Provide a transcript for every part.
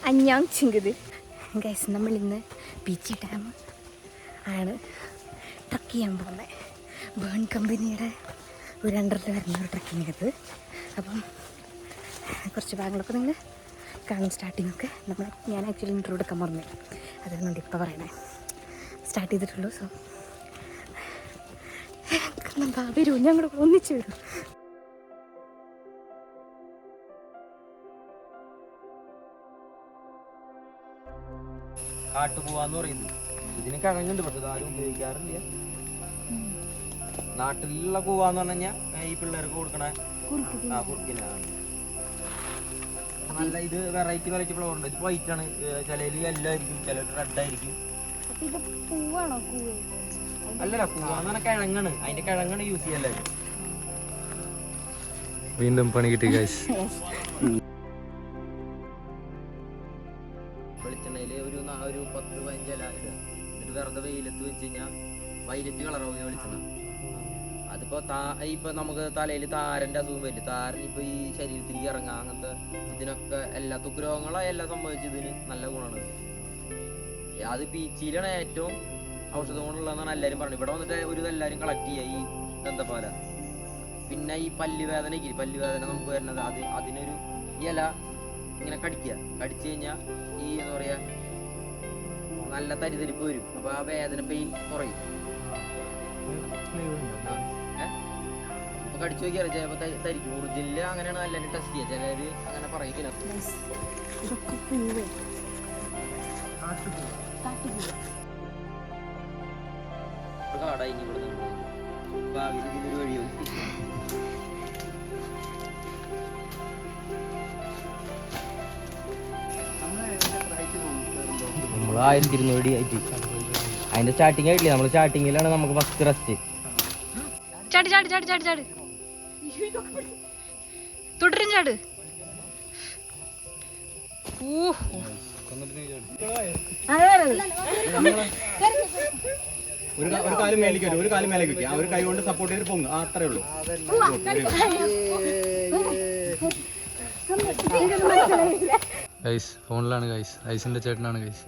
അഞ്ഞാങ് ചിങ്കത് guys. നമ്മളിന്ന് beach dam ആണ് truck ചെയ്യാൻ പോകുന്നത്. ബേൺ കമ്പനിയുടെ ഒരു അണ്ടറിൽ വരുന്ന ഒരു ട്രക്കിംഗ് അത്. അപ്പം കുറച്ച് ഭാഗങ്ങളൊക്കെ നിങ്ങൾ കാണും. സ്റ്റാർട്ടിങ്ങൊക്കെ ഞാൻ ആക്ച്വലി ഇൻട്രോ എടുക്കാൻ മറന്നു, അതുകൊണ്ട് ഇപ്പോൾ പറയണേ. സ്റ്റാർട്ട് ചെയ്തിട്ടുള്ളൂ. സോ വരൂ, ഞങ്ങൾ ഒന്നിച്ച് വരും. കാട്ടുകൂവാന്ന് പറയുന്നത് ഇതിന് കിഴങ്ങുണ്ട്, പക്ഷെ ആരും ഉപയോഗിക്കാറില്ല. നാട്ടിലുള്ള കൂവാന്ന് പറഞ്ഞു കഴിഞ്ഞാൽ ഈ പിള്ളേർക്ക് കൊടുക്കണ കുറുക്കിന നല്ല ഇത് വെറൈറ്റി ഫ്ലവർ ഉണ്ട്. ഇത് വൈറ്റ് ആണ്, ചിലര് യെല്ലോ ആയിരിക്കും, ചിലര് റെഡ് ആയിരിക്കും. അല്ലല്ല, കൂവാന്ന് പറഞ്ഞാൽ കിഴങ്ങാണ്, അതിന്റെ കിഴങ്ങാണ് യൂസ് ചെയ്യല്ലേ. വീണ്ടും പണി കിട്ടി ഗൈസ്. വെളിച്ചെണ്ണയില് ഒരു 10-15 ഇല ഇടുക, എന്നിട്ട് വെറുതെ വെയിലത്ത് വെച്ച് കഴിഞ്ഞാൽ വൈലറ്റ് കളറാവുക വെളിച്ചെണ്ണ. അതിപ്പോ ഇപ്പൊ നമുക്ക് തലയിൽ താരന്റെ അസുഖം വരില്ല. താരൻ ഇപ്പൊ ഈ ശരീരത്തിലേക്ക് ഇറങ്ങാം, അങ്ങനത്തെ ഇതിനൊക്കെ എല്ലാ ത്വക്ക് രോഗങ്ങളോ എല്ലാം സംഭവിച്ച് ഇതിന് നല്ല ഗുണമാണ്. അത് പീച്ചിയിലാണ് ഏറ്റവും ഔഷധം കൊണ്ടുള്ളതെന്നാണ് എല്ലാവരും പറഞ്ഞു. ഇവിടെ വന്നിട്ട് ഒരു എല്ലാവരും കളക്ട് ചെയ്യുക ഈ ദന്തപാല. പിന്നെ ഈ പല്ലുവേദന നമുക്ക് വരുന്നത് അതിനൊരു ഇല ഇങ്ങനെ കടിച്ചു കഴിഞ്ഞാൽ ഈ എന്താ പറയാ നല്ല തരിതരിപ്പ് വരും. അപ്പൊ ആ വേദന പെയിൻ കുറയും. അപ്പൊ കടിച്ചു നോക്കിയാൽ ചിലപ്പോ തരിക്കും. ഒറിജിനല് അങ്ങനെയാണ് എല്ലാവരും ടെസ്റ്റ് ചെയ്യുക. ചിലര് അങ്ങനെ പറയില്ല. കാടായി ഇവിടെ ഭാവിയിൽ ഇതിനൊരു വഴിയോ. നമ്മൾ 1200 ആയിട്ട് അതിന്റെ സ്റ്റാർട്ടിങ് ആയിട്ടില്ല. നമ്മൾ സ്റ്റാർട്ടിങ്ങിലാണ് നമുക്ക് ഫസ്റ്റ് റെസ്റ്റ്. തുടരും ചാട്. ഒരു കാലം മേലേക്ക് വരും, ഒരു കാലം മേലേക്ക് വെക്കുക, ഒരു കൈ കൊണ്ട് സപ്പോർട്ട് ചെയ്ത് പൊങ്ങും, അത്രേ ഉള്ളൂ. ഗൈസ് ഫോണിലാണ് ഗൈസ്, ഐസിന്റെ ചേട്ടനാണ് ഗൈസ്.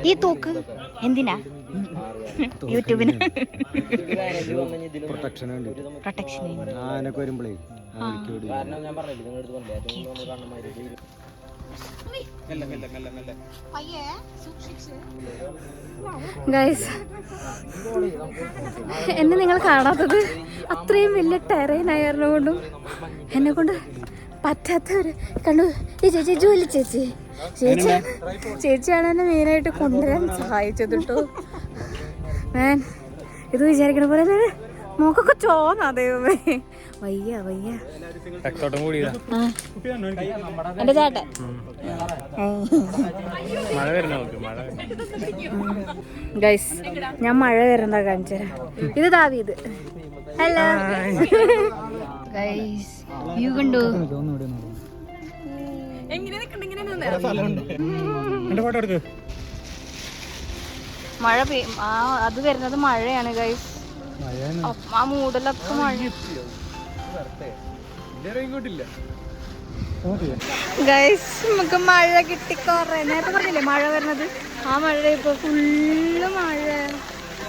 ഈ തൂക്ക് എന്തിനാ? യൂട്യൂബിന് പ്രൊട്ടക്ഷന് വേണ്ടി. ആനൊക്കെ വരുമ്പോഴേ ഗൈസ്, എന്നെ നിങ്ങൾ കാണാത്തത് അത്രയും വലിയ ടെറൈൻ ആയിരുന്നുകൊണ്ടും എന്നെ കൊണ്ട് പറ്റാത്തവര് കണ്ടു. ഈ ചേച്ചി ജോലി ചേച്ചിയാണ് എന്നെ മെയിനായിട്ട് കൊണ്ടുവരാൻ സഹായിച്ചത് കേട്ടോ. ഞാൻ ഇത് വിചാരിക്കണ പോലെ മോക്കൊക്കെ ചോന്നാ ദൈവമേ. വയ്യ എന്റെ ചേട്ടൻ ഗൈസ്, ഞാൻ മഴ വരുന്ന കാണിച്ചുതരാം. ഇത് ദാവീദ്. ഹലോ ഗൈസ്, വ്യൂ കണ്ടു. മഴ അത് വരുന്നത് മഴയാണ് ഗൈസ്. ആ മൂടലൊക്കെ മഴ. ഗൈസ്, നമുക്ക് മഴ കിട്ടി. കുറേ നേരത്തെ പറഞ്ഞില്ലേ മഴ വരുന്നത്, ആ മഴ ഇപ്പൊ ഫുള്ള് മഴ.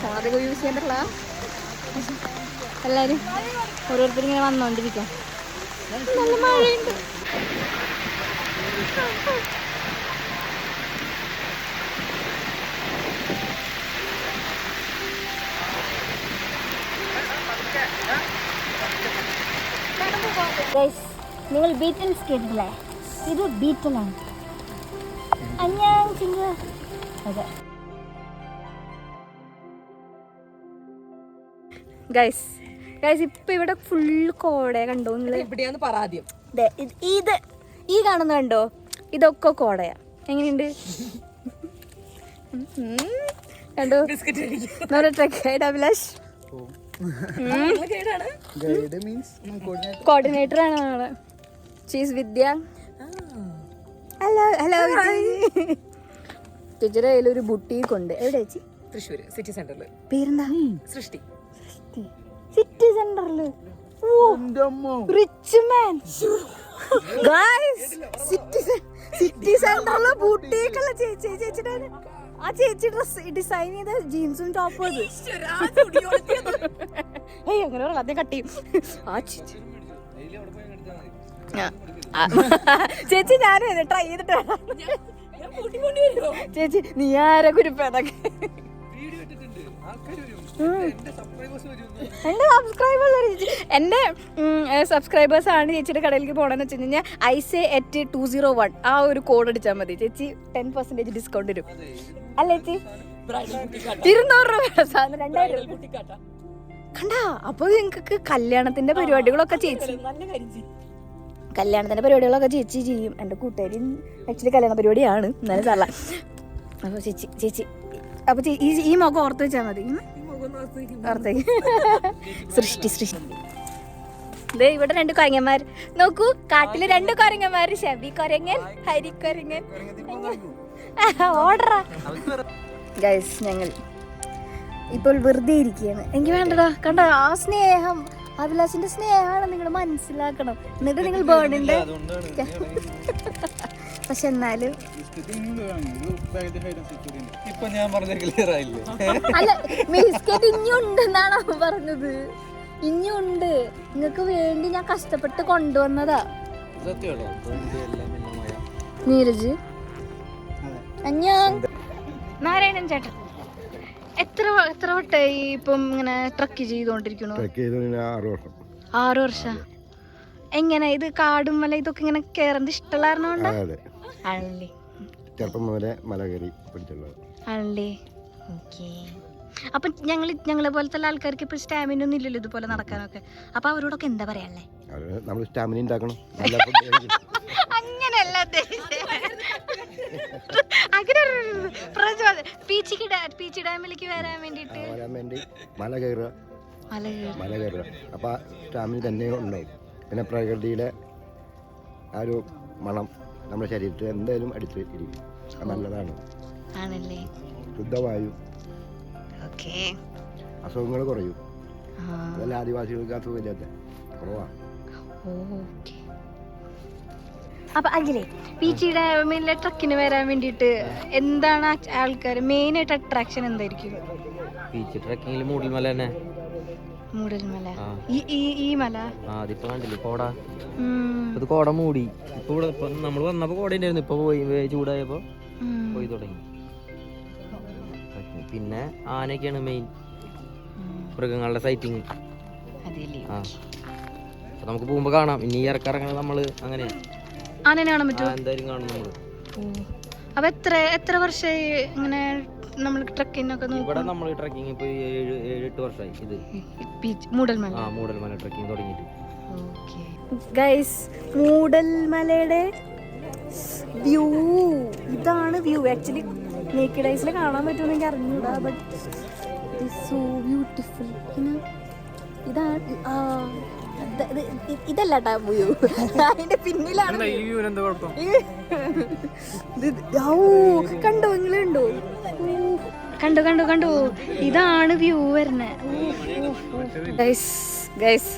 സാധകം യൂസ് ചെയ്യാൻ പറ്റില്ല. എല്ലാരും ഓരോരുത്തരും ഇങ്ങനെ വന്നോണ്ടിരിക്കാം. നല്ല മഴയുണ്ട്. നിങ്ങൾ ബീറ്റൽസ് കേട്ടിട്ടില്ലേ? ഇത് ബീറ്റലാണ്. അതെ ഗൈസ്, ഇപ്പൊ ഇവിടെ ഫുള്ള് കോട കണ്ടോ നിങ്ങൾ? ഇത് ഈ കാണുന്ന കണ്ടോ? ഇതൊക്കെ കോടയാ. എങ്ങനെയുണ്ട് കണ്ടോ? നമ്മുടെ ട്രക്ക് ഗൈഡ് അഭിലാഷ് കോർഡിനേറ്റർ ആണ് നമ്മള്. ചീസ് വിദ്യ. ഹലോ ചേച്ചിയുടെ കയ്യിലൊരു ബുട്ടീക്ക് ഉണ്ട്. എവിടെ ചേച്ചി? തൃശ്ശൂർ സിറ്റി സെന്ററിൽ. പേരെന്താ? സൃഷ്ടി. സിറ്റി സെന്ററില്. Rich man. സിറ്റി സെന്ററിലെ ബൂട്ടിക്കുള്ള ചേച്ചിയുടെ ആ ചേച്ചി ഡ്രസ് ഡിസൈൻ ചെയ്ത ജീൻസും ടോപ്പും അത് ഏയ് അങ്ങനെ പറയല അദ്ദേഹം കട്ട് ചെയ്യും ആ ചേച്ചി ചേച്ചി ഞാനും ട്രൈ ചെയ്തിട്ട് ചേച്ചി നീ ആരെ കുരിപ്പേതൊക്കെ എന്റെ എന്റെ സബ്സ്ക്രൈബേഴ്സ് ആണ് ചേച്ചിയുടെ കടയിലേക്ക് പോകണമെന്ന് വെച്ച് കഴിഞ്ഞാൽ ISA@201 ആ ഒരു കോഡ് അടിച്ചാൽ മതി ചേച്ചി 10% ഡിസ്കൗണ്ട് തരും അല്ലേ ചേച്ചി 200 രൂപ സാധനം 2000 കണ്ടാ. അപ്പൊ നിങ്ങക്ക് കല്യാണത്തിന്റെ പരിപാടികളൊക്കെ ചേച്ചി ചേച്ചി ചെയ്യും. എൻ്റെ കൂട്ടുകാരി ആക്ച്വലി കല്യാണ പരിപാടിയാണ്, എന്നാലും സാറല്ല. അപ്പോൾ ചേച്ചി അപ്പോൾ ഈ മുഖം ഓർത്ത് വെച്ചാൽ മതി. ഓർത്തേക്ക് സൃഷ്ടി ദേ ഇവിടെ 2 കുരങ്ങന്മാർ നോക്കൂ. കാട്ടില് 2 കുരങ്ങന്മാർ, ഷബി കുരങ്ങൻ, ഹരി കുരങ്ങൻ. ഓർഡറാ ഗൈസ്. ഞങ്ങൾ ഇപ്പോൾ വെറുതെ ഇരിക്കുകയാണ്. എനിക്ക് വേണ്ടടാ, കണ്ട ആ സ്നേഹം, അഭിലാഷിന്റെ സ്നേഹമാണ് നിങ്ങൾ മനസ്സിലാക്കണം. എന്നിട്ട് നിങ്ങൾ ബേണിന്റെ പക്ഷെ എന്നാലും അല്ല ബിസ്ക്കറ്റ് ഇനിയുണ്ട് എന്നാണ് പറഞ്ഞത്. ഇനിയുണ്ട്, നിങ്ങൾക്ക് വേണ്ടി ഞാൻ കഷ്ടപ്പെട്ട് കൊണ്ടുവന്നതാ. നീരജ് നാരായണൻ ചേട്ടൻ എത്ര വട്ടായി ഇപ്പം ഇങ്ങനെ ട്രക്ക് ചെയ്തോണ്ടിരിക്കണു? 6 വർഷം. എങ്ങനെ ഇത് കാടും മല ഇതൊക്കെ ഇങ്ങനെ കേറേണ്ട ഇഷ്ടമുള്ളായിരുന്നോണ്ടാ? ആണല്ലേ, ചെറുപ്പം മുതലേ മല കയറി പിടിച്ചുള്ളത് ആണല്ലേ. ഓക്കെ. അപ്പൊ ഞങ്ങളെ പോലത്തെ ആൾക്കാർക്ക് ഇപ്പൊ സ്റ്റാമിന ഒന്നും ഇല്ലല്ലോ ഇതുപോലെ നടക്കാനൊക്കെ. അപ്പൊ അവരോടൊക്കെ എന്താ പറയാല്ലേ? നമ്മൾ സ്റ്റാമിന ഉണ്ടാക്കണം. അങ്ങനെയല്ല പീച്ചി ഡാമിലേക്ക് വരാൻ വേണ്ടി മല കയറുക. അപ്പൊ സ്റ്റാമിന തന്നെ ഉണ്ടാവും. പിന്നെ പ്രകൃതിയുടെ ആ ഒരു മണം നമ്മുടെ ശരീരത്തിൽ എന്തായാലും അടിച്ച് ഇരിക്കും. അത് നല്ലതാണ്. ആണല്ലേ. ശുദ്ധവായു, അസുഖങ്ങൾ കുറയും. അതല്ല ആദിവാസികൾക്ക് അസുഖമില്ലാത്ത കുറവാണ്. അപ്പൊ അഖിലേ, പീച്ചി ഡാമിലെ ട്രക്കിന് വരാൻ വേണ്ടിട്ട് എന്താണ് ആൾക്കാർ മെയിൻ ആയിട്ട് അട്രാക്ഷൻ എന്തായിരിക്കും? ബീച്ച് ട്രക്കിങ്ങിൽ മൂടൽമല തന്നെ. മൂടൽമല ഈ മല അതിപ്പോ കണ്ടില്ലേ കോട? ഇത് കോട മൂടി. ഇപ്പൊ ഇവിടെ നമ്മൾ വന്നപ്പോ കോട ഉണ്ടായിരുന്നു, ഇപ്പൊ പോയി ചൂടായപ്പോ പോയി തുടങ്ങി. പിന്നെ ആനയൊക്കെയാണ് മെയിൻ മൃഗങ്ങളുടെ സൈറ്റിങ്. നമുക്ക് പോകുമ്പോ കാണാം. ഇനി ഇറക്കിറങ്ങണ നമ്മള് അങ്ങനെയാ, ആനനെ കാണാൻ പറ്റുമോ? എന്തായാലും കാണും നമ്മള്. അപ്പൊ എത്ര വർഷമായി ഇങ്ങനെ നമ്മൾ ട്രക്കിനൊക്കെ ഇവിടെ നമ്മൾ ട്രക്കിങ് ഇപ്പൊ 7-8 വർഷമായി. ഇത് മൂടൽമല ട്രക്കിങ് തുടങ്ങിയിട്ട്. ഗൈസ്, മൂടൽമലയുടെ വ്യൂ ഇതാണ്. വ്യൂ ആക്ച്വലി നേക്കഡ് ഐസിൽ കാണാൻ പറ്റുമെന്ന് എനിക്ക് അറിഞ്ഞൂടാ, ബട്ട് ഇറ്റ്സ് സോ ബ്യൂട്ടിഫുൾ. ഇതാണ് ഇതല്ല വ്യൂ, അതിന്റെ പിന്നിലാണ്. കണ്ടോ നിങ്ങളുണ്ടോ? കണ്ടു ഇതാണ് വ്യൂ വരുന്നേ. ഗൈസ്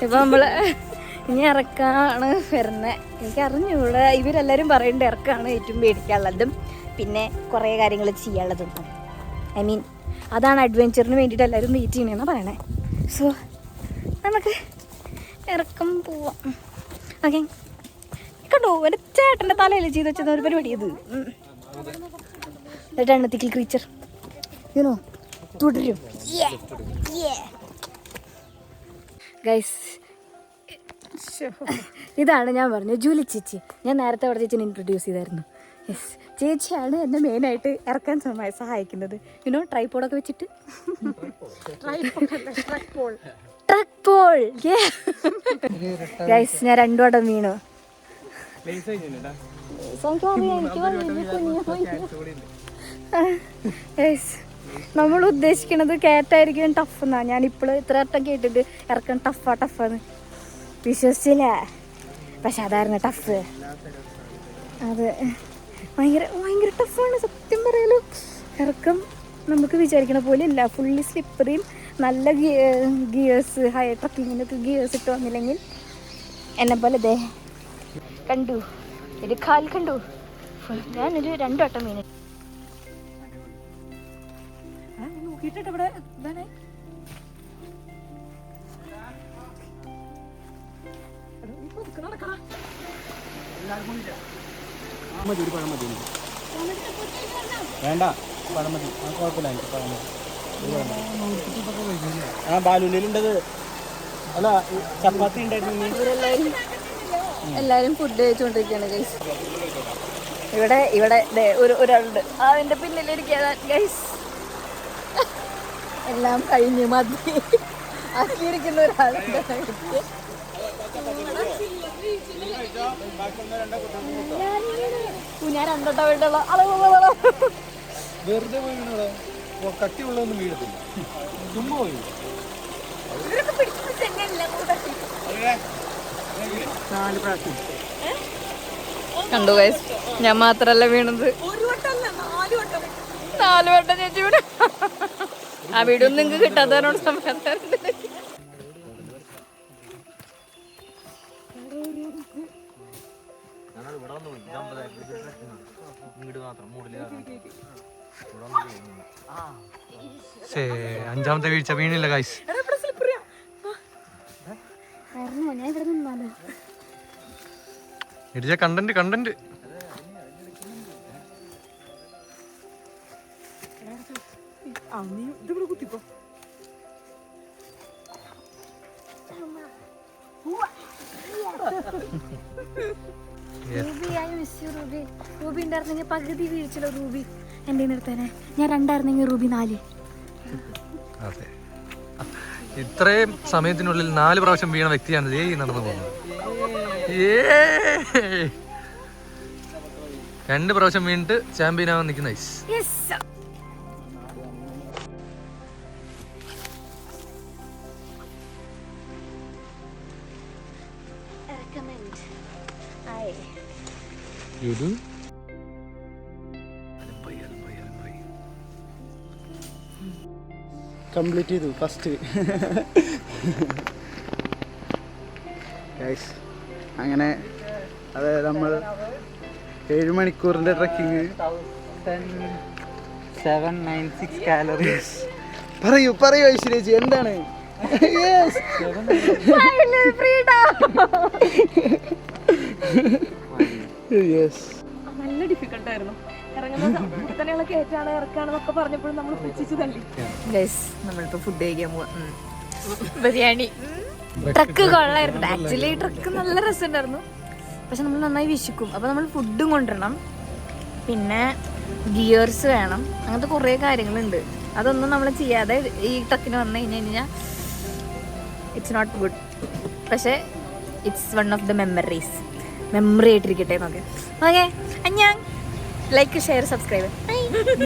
ഇപ്പൊ നമ്മള് ഇനി ഇറക്കാണ് വരുന്നത്. എനിക്ക് അറിഞ്ഞൂടെ, ഇവരെല്ലാരും പറയുന്നുണ്ട് ഇറക്കാണ് ഏറ്റവും പേടിക്കാനുള്ളതും പിന്നെ കുറെ കാര്യങ്ങൾ ചെയ്യാനുള്ളതും. ഐ മീൻ അതാണ് അഡ്വെഞ്ചറിന് വേണ്ടിയിട്ട് എല്ലാവരും വെയിറ്റ് ചെയ്യണമെന്നാണ് പറയണേ. സോ നമുക്ക് ഇറക്കം പോവാം. ഓക്കെ. കണ്ടോ എൻ്റെ ചേട്ടൻ്റെ തലയിൽ ചെയ്ത് വെച്ചത് ഒരു പരിപാടി. ഇത് എണ്ണത്തിക്കൽ ക്രീച്ചർ യുനോ തുടരും. ഗൈസ്, ഇതാണ് ഞാൻ പറഞ്ഞു ജൂലി ചേച്ചി. ഞാൻ നേരത്തെ അവിടെ ചേച്ചിനെ ഇൻട്രൊഡ്യൂസ് ചെയ്തായിരുന്നു. യെസ്, ചേച്ചിയാണ് എന്നെ മെയിനായിട്ട് ഇറക്കാൻ സഹായിക്കുന്നത്. യുനോ ട്രൈപോഡൊക്കെ വെച്ചിട്ട്. Truck Paul. ഗൈസ്, ഞാൻ 2 വട്ടം വീണു. നമ്മൾ ഉദ്ദേശിക്കുന്നത് കയറ്റായിരിക്കും ടഫ് എന്നാ. ഞാനിപ്പോൾ ഇത്ര വട്ടം കേട്ടിട്ട് ഇറക്കാൻ ടഫാന്ന് വിശ്വസിച്ചില്ല. പക്ഷെ അതായിരുന്നു ടഫ്. അത് ഭയങ്കര ടഫാണ് സത്യം പറയാലോ. ഇറക്കം നമുക്ക് വിചാരിക്കണ പോലെ ഇല്ല. ഫുള്ളി സ്ലിപ്പറിയും നല്ല ഗിയേഴ്സ്, ഹൈ ട്രക്കിങ്ങിനൊക്കെ ഗിയേഴ്സ് ഇട്ട് വന്നില്ലെങ്കിൽ എന്നെ പോലെ കണ്ടു, ഒരു കാൽ കണ്ടു. ഞാനൊരു 2 വട്ടം മീൻ നോക്കിയിട്ട് ഇവിടെ ഇതാണ്. വേണ്ട പഴം മതി, കുഴപ്പമില്ല, എനിക്ക് പഴം മതി. ആ ബാലുണ്ടത്. അല്ല ചപ്പാത്തി ഉണ്ടായിരുന്നു. എല്ലാരും ഫുഡ് കഴിച്ചുകൊണ്ടിരിക്കുകയാണ് ഗൈസ്. ഇവിടെ ഒരാളുണ്ട് അതിന്റെ പിന്നിലിരിക്കുക ഗൈസ്. എല്ലാം കഴിഞ്ഞ് മതി ആക്കിയിരിക്കുന്ന ഒരാളുണ്ട്. ഞാൻ 2 വട്ടം വീട്ടുള്ള വെറുതെ പോയി കട്ടിയുള്ളതൊന്നും വീഴത്തില്ല, ചുമ്മാ പോയി. കണ്ടു ഗൈസ്, ഞാൻ മാത്രല്ല വീണത്, 4 വട്ടം ചേച്ചി വീണ. ആ വീഡിയോ നിങ്ങൾക്ക് കിട്ടാത്തവരോട് സമാധാനം. അഞ്ചാമത്തെ വീഴ്ച വീണില്ല ഗൈസ്. ഞാൻ ഇവിടെ നിന്നാലോ. കണ്ടന്റ് കുത്തിപ്പോ റൂബി ഉണ്ടായിരുന്നെങ്കിൽ പകുതി വീഴ്ചല്ലോ റൂബി എൻ്റെ നിർത്താനെ. ഞാൻ 2 ആയിരുന്നെങ്കിൽ റൂബി 4. അതെ, ഇത്രയും സമയത്തിനുള്ളിൽ 4 പ്രാവശ്യം വീണ വ്യക്തിയാണ് നടന്നു പോകുന്നത്. 2 പ്രാവശ്യം വീണിട്ട് ചാമ്പ്യനാവാൻ നിൽക്കുന്ന ഐസ്. കംപ്ലീറ്റ് ചെയ്തു ഫസ്റ്റ്. അങ്ങനെ അതായത് നമ്മൾ 7 മണിക്കൂറിൻ്റെ ട്രക്കിങ്, 796 കാലറീസ്. പറയൂ ഐശ്വര്യേച്ചി, എന്താണ്? നല്ല ഡിഫിക്കൽട്ട് ആയിരുന്നു. ഇറങ്ങുന്ന കയറ്റാണ് ഇറക്കാണെന്നൊക്കെ പറഞ്ഞപ്പോഴും നമ്മൾ പുച്ഛിച്ച് തള്ളി. ഗൈസ്, നമ്മളിപ്പോ ഫുഡ് കഴിക്കാൻ പോവാ. ബിരിയാണി. ട്രക്ക് കൊള്ളായിരുന്നു ആക്ച്വലി. ട്രക്ക് നല്ല രസമുണ്ടായിരുന്നു, പക്ഷെ നമ്മൾ നന്നായി വിശക്കും. അപ്പോൾ നമ്മൾ ഫുഡും കൊണ്ടുവരണം, പിന്നെ ഗിയേഴ്സ് വേണം, അങ്ങനത്തെ കുറേ കാര്യങ്ങളുണ്ട്. അതൊന്നും നമ്മൾ ചെയ്യാതെ ഈ ട്രക്കിന് വന്നു കഴിഞ്ഞാൽ ഇറ്റ്സ് നോട്ട് ഗുഡ്. പക്ഷേ it's one of the memory ആയിട്ടിരിക്കട്ടെ എന്നൊക്കെ. ഓക്കെ, ഞാൻ ലൈക്ക്, ഷെയർ, സബ്സ്ക്രൈബ്.